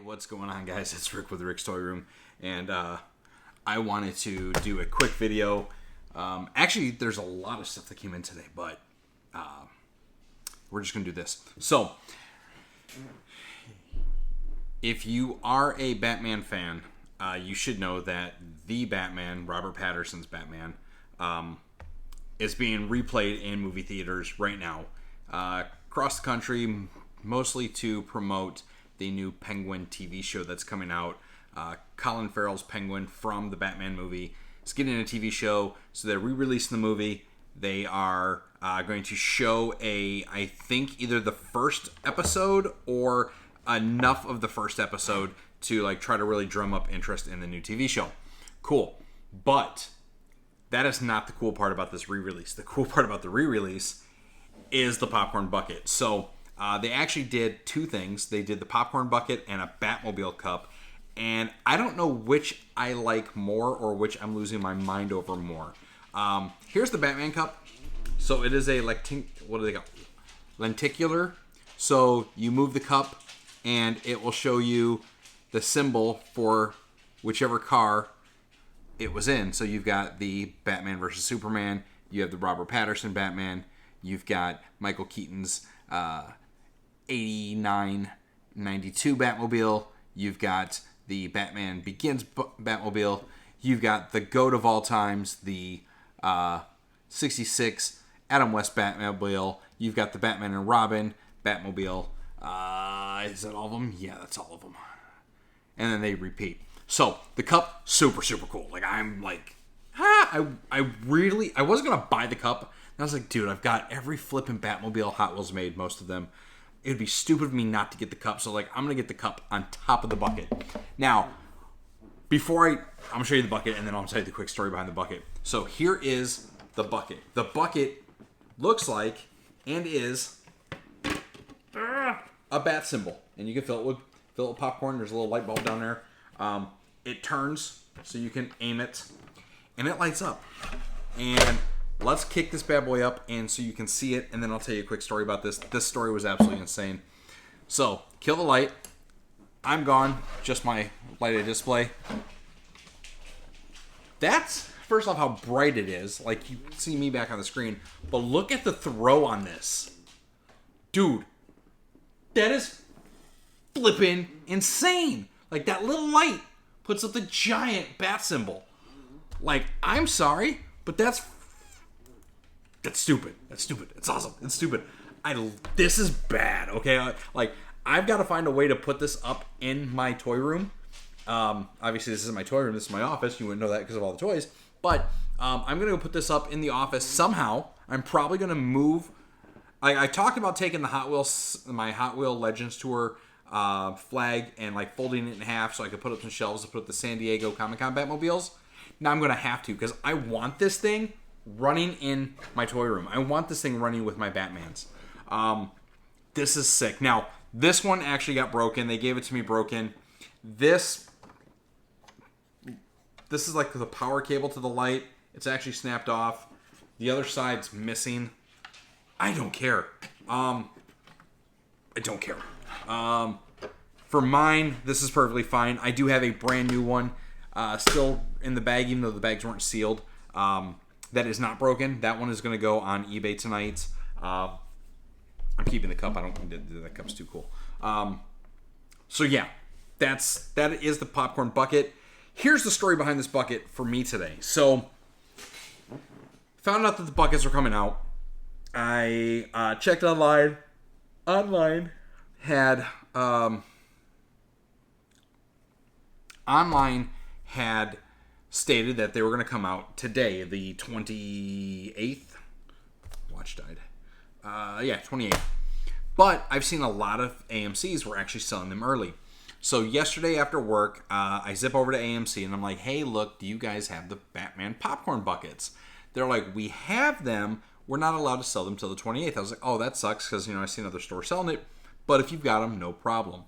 What's going on, guys? It's Rick with Rick's Toy Room, and I wanted to do a quick video. Actually, there's a lot of stuff that came in today, but we're just going to do this. So, if you are a Batman fan, you should know that the Batman, Robert Pattinson's Batman, is being replayed in movie theaters right now across the country, mostly to promote the new Penguin TV show that's coming out. Colin Farrell's Penguin from the Batman movie is getting a TV show, so they're re-releasing the movie. They are going to show I think either the first episode or enough of the first episode to try to really drum up interest in the new TV show. Cool. But that is not the cool part about this re-release. The cool part about the re-release is the popcorn bucket. So they actually did two things. They did the popcorn bucket and a Batmobile cup. And I don't know which I like more or which I'm losing my mind over more. Here's the Batman cup. So it is a what do they call it? Lenticular. So you move the cup and it will show you the symbol for whichever car it was in. So you've got the Batman versus Superman. You have the Robert Pattinson Batman. You've got Michael Keaton's 89-92 Batmobile. You've got the Batman Begins Batmobile. You've got the GOAT of all times, the 66 Adam West Batmobile. You've got the Batman and Robin Batmobile. Is that all of them? Yeah, that's all of them. And then they repeat. So the cup, super, super cool. I wasn't going to buy the cup. And I was like, dude, I've got every flipping Batmobile Hot Wheels made, most of them. It would be stupid of me not to get the cup. So I'm going to get the cup on top of the bucket. Now, before I'm going to show you the bucket, and then I'll tell you the quick story behind the bucket. So here is the bucket. The bucket looks like and is a bat symbol. And you can fill it with popcorn. There's a little light bulb down there. It turns so you can aim it, and it lights up. And let's kick this bad boy up, and so you can see it, and then I'll tell you a quick story about this. This story was absolutely insane. So, kill the light. I'm gone. Just my lighted display. That's, first off, how bright it is. Like, you see me back on the screen. But look at the throw on this. Dude, that is flipping insane. Like, that little light puts up the giant bat symbol. Like, I'm sorry, but that's stupid. That's stupid. It's awesome. It's stupid. This is bad, okay? I've got to find a way to put this up in my toy room. Obviously, this isn't my toy room. This is my office. You wouldn't know that because of all the toys. But I'm going to go put this up in the office somehow. I'm probably going to move. I talked about taking my Hot Wheel Legends Tour flag and folding it in half so I could put up some shelves to put up the San Diego Comic-Con Batmobiles. Now I'm going to have to because I want this thing running in my toy room. I want this thing running with my Batmans. This is sick. Now, this one actually got broken. They gave it to me broken. This is like the power cable to the light. It's actually snapped off. The other side's missing. I don't care. I don't care. For mine, this is perfectly fine. I do have a brand new one still in the bag, even though the bags weren't sealed. That is not broken. That one is going to go on eBay tonight. I'm keeping the cup. I don't think that cup's too cool. So yeah, that is the popcorn bucket. Here's the story behind this bucket for me today. So, found out that the buckets are coming out. I checked online. Online had stated that they were going to come out today, the 28th. Watch died. 28th. But I've seen a lot of AMCs were actually selling them early. So yesterday after work, I zip over to AMC and I'm like, hey, look, do you guys have the Batman popcorn buckets? They're like, we have them. We're not allowed to sell them till the 28th. I was like, oh, that sucks because, I see another store selling it. But if you've got them, no problem.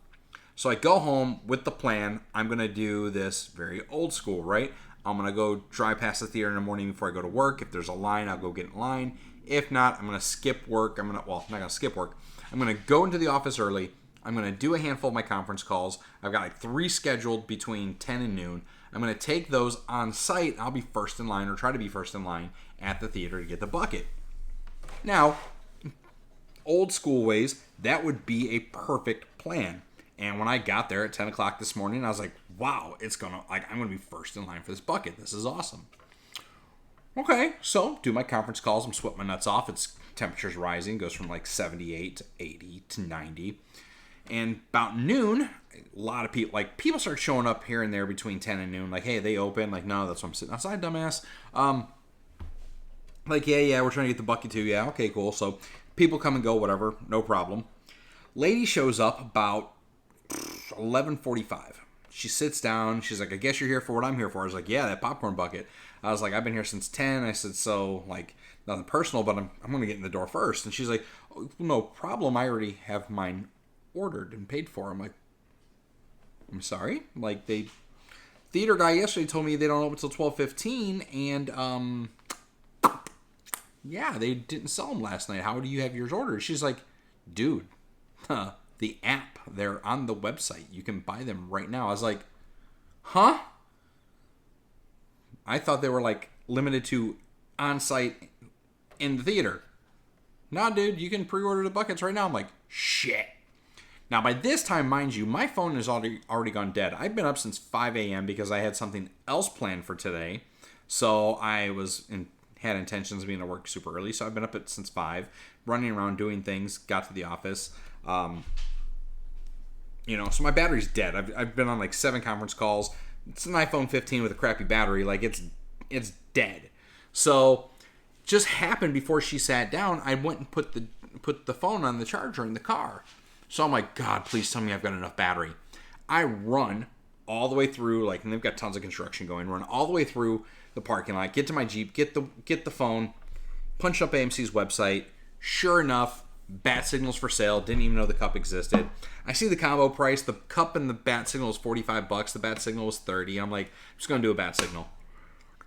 So I go home with the plan. I'm going to do this very old school, right? I'm going to go drive past the theater in the morning before I go to work. If there's a line, I'll go get in line. If not, I'm going to skip work. I'm not going to skip work. I'm going to go into the office early. I'm going to do a handful of my conference calls. I've got like 3 scheduled between 10 and noon. I'm going to take those on site. I'll be first in line, or try to be first in line at the theater to get the bucket. Now, old school ways, that would be a perfect plan. And when I got there at 10 o'clock this morning, I was like, wow, I'm going to be first in line for this bucket. This is awesome. Okay, so do my conference calls. I'm sweating my nuts off. Temperature's rising, goes from like 78 to 80 to 90. And about noon, a lot of people start showing up here and there between 10 and noon. Like, hey, they open. Like, no, that's why I'm sitting outside, dumbass. Like, yeah, we're trying to get the bucket too. Yeah, okay, cool. So people come and go, whatever, no problem. Lady shows up about 11:45. She sits down. She's like, I guess you're here for what I'm here for. I was like, yeah, that popcorn bucket. I was like, I've been here since 10. I said, so, like, nothing personal, but I'm going to get in the door first. And she's like, oh, no problem. I already have mine ordered and paid for. I'm like, I'm sorry? Like, theater guy yesterday told me they don't open until 12:15, and, yeah, they didn't sell them last night. How do you have yours ordered? She's like, dude, the app, they're on the website. You can buy them right now. I was like, huh? I thought they were, like, limited to on-site in the theater. Nah, dude, you can pre-order the buckets right now. I'm like, shit. Now, by this time, mind you, my phone has already gone dead. I've been up since 5 a.m. because I had something else planned for today. So I had intentions of being at work super early. So I've been up since 5, running around doing things, got to the office. So my battery's dead. I've been on like 7 conference calls. It's an iPhone 15 with a crappy battery. Like, it's dead. So just happened before she sat down, I went and put the phone on the charger in the car. So I'm like, God, please tell me I've got enough battery. I run all the way through, like, and they've got tons of construction going. Run all the way through the parking lot, get to my Jeep, get the phone, punch up AMC's website. Sure enough, bat signals for sale. Didn't even know the cup existed. I see the combo price. The cup and the bat signal is $45. The bat signal was $30. I'm like, I'm just gonna do a bat signal.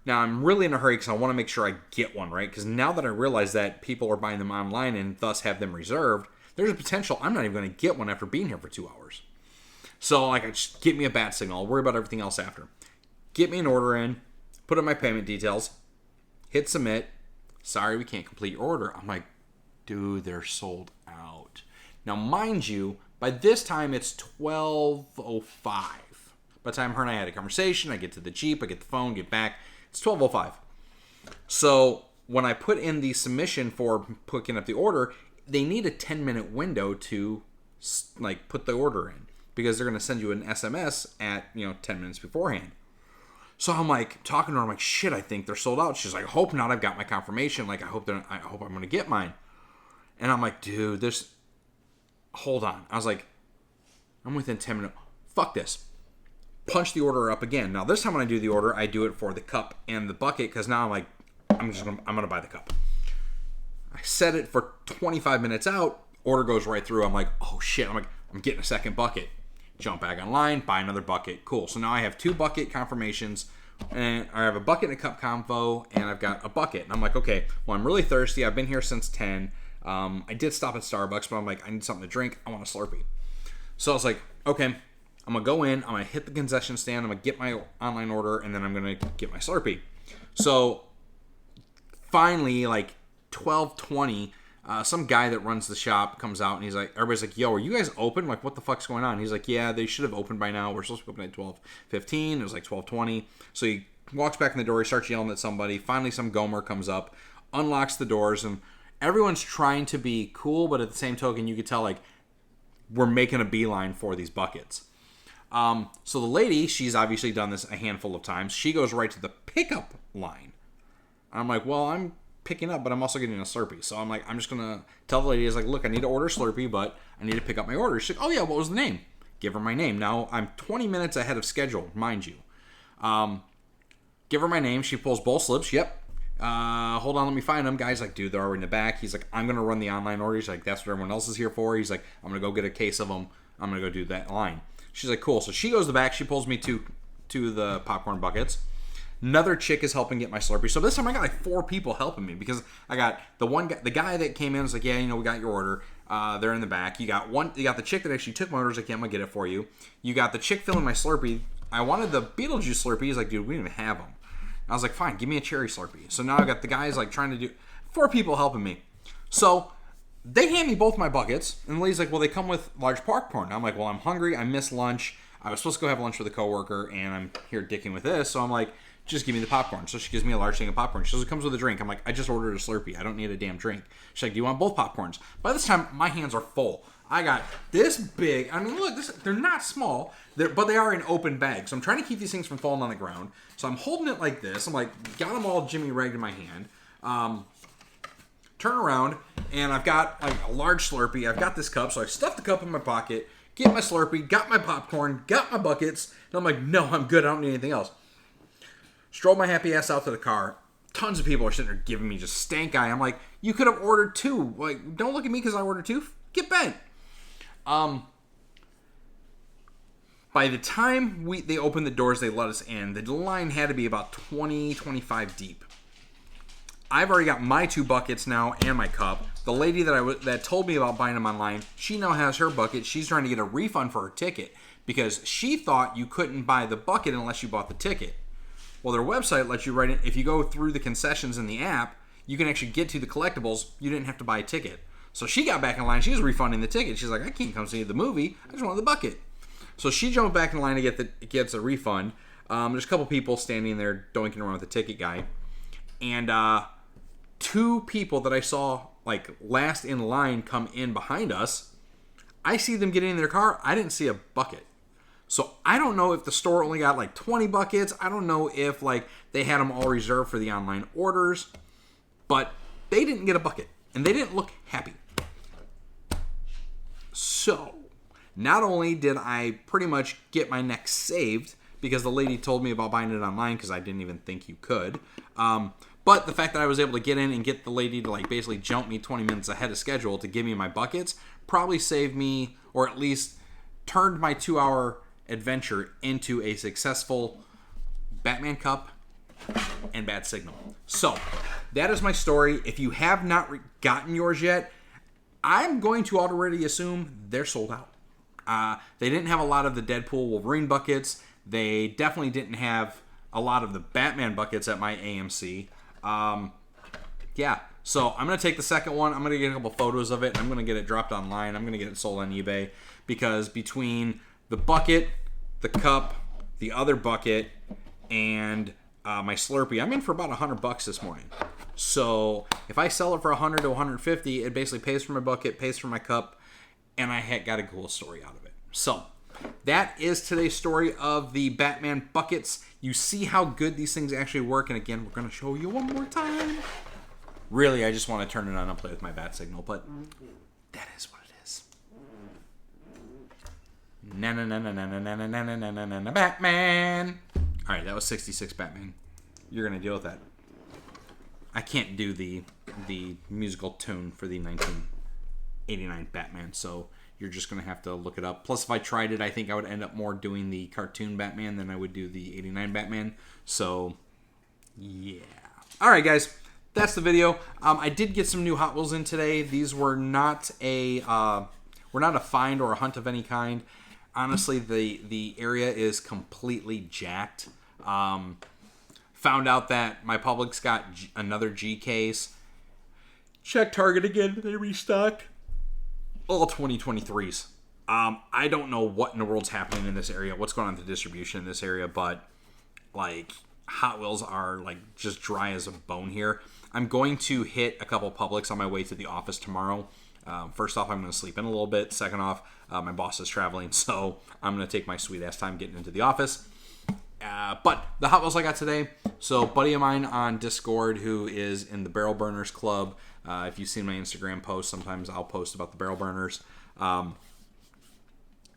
Now, I'm really in a hurry because I want to make sure I get one, right? Because now that I realize that people are buying them online and thus have them reserved, there's a potential I'm not even going to get one after being here for 2 hours. So, like, just get me a bat signal. I'll worry about everything else after. Get me an order in, put in my payment details, hit submit. Sorry, we can't complete your order. I'm like, dude, they're sold out. Now, mind you, by this time, it's 12:05. By the time her and I had a conversation, I get to the Jeep, I get the phone, get back. It's 12:05. So when I put in the submission for picking up the order, they need a 10-minute window to, like, put the order in, because they're going to send you an SMS at 10 minutes beforehand. So I'm like talking to her. I'm like, shit, I think they're sold out. She's like, hope not. I've got my confirmation. Like, I hope I'm going to get mine. And I'm like, dude, hold on. I was like, I'm within 10 minutes. Fuck this. Punch the order up again. Now, this time when I do the order, I do it for the cup and the bucket, because now I'm like, I'm going to buy the cup. I set it for 25 minutes out. Order goes right through. I'm like, oh shit. I'm getting a second bucket. Jump back online, buy another bucket. Cool. So now I have 2 bucket confirmations, and I have a bucket and a cup combo, and I've got a bucket. And I'm like, okay, well, I'm really thirsty. I've been here since 10. I did stop at Starbucks, but I'm like, I need something to drink. I want a Slurpee. So I was like, okay, I'm going to go in. I'm going to hit the concession stand. I'm going to get my online order, and then I'm going to get my Slurpee. So finally, like 12:20, some guy that runs the shop comes out, and he's like, everybody's like, yo, are you guys open? Like, what the fuck's going on? He's like, yeah, they should have opened by now. We're supposed to be open at 12:15. It was like 12:20. So he walks back in the door. He starts yelling at somebody. Finally, some Gomer comes up, unlocks the doors, and everyone's trying to be cool, but at the same token, you could tell, like, we're making a beeline for these buckets. So the lady, she's obviously done this a handful of times. She goes right to the pickup line. I'm like, well, I'm picking up, but I'm also getting a Slurpee. So I'm like, I'm just going to tell the lady, like, look, I need to order Slurpee, but I need to pick up my order. She's like, oh yeah, what was the name? Give her my name. Now, I'm 20 minutes ahead of schedule, mind you. Give her my name. She pulls both slips. Yep. Hold on, let me find them. Guy's like, dude, they're already in the back. He's like, I'm going to run the online order. He's like, that's what everyone else is here for. He's like, I'm going to go get a case of them. I'm going to go do that line. She's like, cool. So she goes to the back. She pulls me to the popcorn buckets. Another chick is helping get my Slurpee. So this time I got like 4 people helping me because I got the one guy, the guy that came in was like, yeah, you know, we got your order. They're in the back. You got the chick that actually took my orders. Like, yeah, I'm gonna get it for you. You got the chick filling my Slurpee. I wanted the Beetlejuice Slurpee. He's like, dude, we don't even have them. I was like, fine, give me a cherry Slurpee. So now I've got the guys like trying to do 4 people helping me. So they hand me both my buckets, and the lady's like, well, they come with large popcorn. I'm like, well, I'm hungry. I missed lunch. I was supposed to go have lunch with a coworker, and I'm here dicking with this. So I'm like, just give me the popcorn. So she gives me a large thing of popcorn. She says, it comes with a drink. I'm like, I just ordered a Slurpee. I don't need a damn drink. She's like, do you want both popcorns? By this time, my hands are full. I got this big. I mean, look, they're not small, but they are in open bags. So I'm trying to keep these things from falling on the ground. So I'm holding it like this. I'm like, got them all Jimmy rigged in my hand. Turn around, and I've got like a large Slurpee. I've got this cup, so I stuffed the cup in my pocket, get my Slurpee, got my popcorn, got my buckets, and I'm like, no, I'm good. I don't need anything else. Strolled my happy ass out to the car. Tons of people are sitting there giving me just stank eye. I'm like, you could have ordered 2. Like, don't look at me because I ordered 2. Get bent. By the time they opened the doors, they let us in. The line had to be about 20, 25 deep. I've already got my 2 buckets now and my cup. The lady that told me about buying them online, she now has her bucket. She's trying to get a refund for her ticket because she thought you couldn't buy the bucket unless you bought the ticket. Well, their website lets you write it. If you go through the concessions in the app, you can actually get to the collectibles. You didn't have to buy a ticket. So she got back in line. She was refunding the ticket. She's like, I can't come see the movie. I just want the bucket. So she jumped back in line to gets a refund. There's a couple people standing there doinking around with the ticket guy. And 2 people that I saw like last in line come in behind us. I see them get in their car. I didn't see a bucket. So I don't know if the store only got like 20 buckets. I don't know if like they had them all reserved for the online orders. But they didn't get a bucket. And they didn't look happy. So not only did I pretty much get my neck saved because the lady told me about buying it online because I didn't even think you could. But the fact that I was able to get in and get the lady to like basically jump me 20 minutes ahead of schedule to give me my buckets probably saved me, or at least turned my 2-hour adventure into a successful Batman Cup and Bat Signal. So that is my story. If you have not gotten yours yet, I'm going to already assume they're sold out. They didn't have a lot of the Deadpool Wolverine buckets. They definitely didn't have a lot of the Batman buckets at my AMC. Yeah, so I'm going to take the second one. I'm going to get a couple photos of it. I'm going to get it dropped online. I'm going to get it sold on eBay because between the bucket, the cup, the other bucket, and my Slurpee, I'm in for about $100 this morning. So if I sell it for $100 to $150, it basically pays for my bucket, pays for my cup, and I got a cool story out of it. So that is today's story of the Batman buckets. You see how good these things actually work, and again, we're going to show you one more time. Really, I just want to turn it on and play with my bat signal, but that is what it is. Na-na-na-na-na-na-na-na-na-na-na-na Batman. All right, that was 66 Batman. You're going to deal with that. I can't do the musical tune for the 1989 Batman, so you're just going to have to look it up. Plus, if I tried it, I think I would end up more doing the cartoon Batman than I would do the 89 Batman. So, yeah. All right, guys. That's the video. I did get some new Hot Wheels in today. These were not a find or a hunt of any kind. Honestly, the area is completely jacked. Found out that my Publix got another G case. Check Target again. They restocked all 2023s. I don't know what in the world's happening in this area. What's going on with the distribution in this area, but like Hot Wheels are like just dry as a bone here. I'm going to hit a couple Publix on my way to the office tomorrow. First off, I'm going to sleep in a little bit. Second off, my boss is traveling, so I'm going to take my sweet ass time getting into the office. But the Hot Wheels I got today, so buddy of mine on Discord who is in the Barrel Burners Club, if you've seen my Instagram post, sometimes I'll post about the Barrel Burners.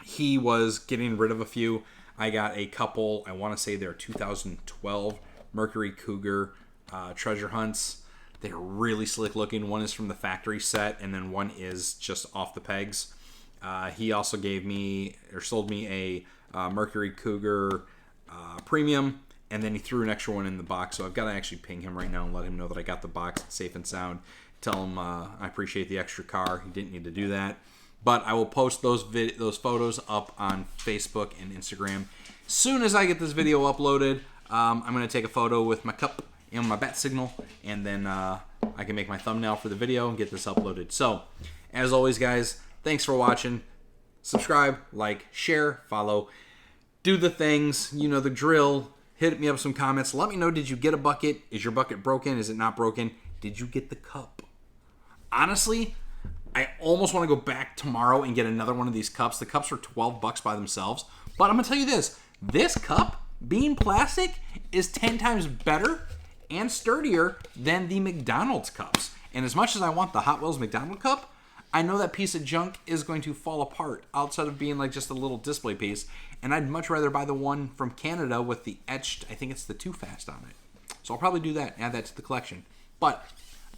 He was getting rid of a few. I got a couple, I want to say they're 2012 Mercury Cougar treasure hunts. They're really slick looking. One is from the factory set, and then one is just off the pegs. He also sold me a Mercury Cougar Premium, and then he threw an extra one in the box. So I've got to actually ping him right now and let him know that I got the box safe and sound. Tell him I appreciate the extra car. He didn't need to do that. But I will post those photos up on Facebook and Instagram. As soon as I get this video uploaded, I'm going to take a photo with my cup and my bat signal, and then I can make my thumbnail for the video and get this uploaded. So, as always, guys, thanks for watching. Subscribe, like, share, follow. Do the things. You know the drill. Hit me up with some comments. Let me know, did you get a bucket? Is your bucket broken? Is it not broken? Did you get the cup? Honestly, I almost want to go back tomorrow and get another one of these cups. The cups are $12 by themselves. But I'm going to tell you this. This cup, being plastic, is 10 times better and sturdier than the McDonald's cups. And as much as I want the Hot Wheels McDonald's cup, I know that piece of junk is going to fall apart outside of being like just a little display piece. And I'd much rather buy the one from Canada with the etched, I think it's the Too Fast on it. So I'll probably do that, add that to the collection. But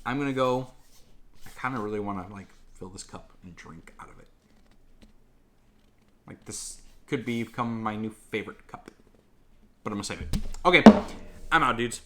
I'm going to go, I kind of really want to like fill this cup and drink out of it. Like this could become my new favorite cup. But I'm going to save it. Okay, I'm out, dudes.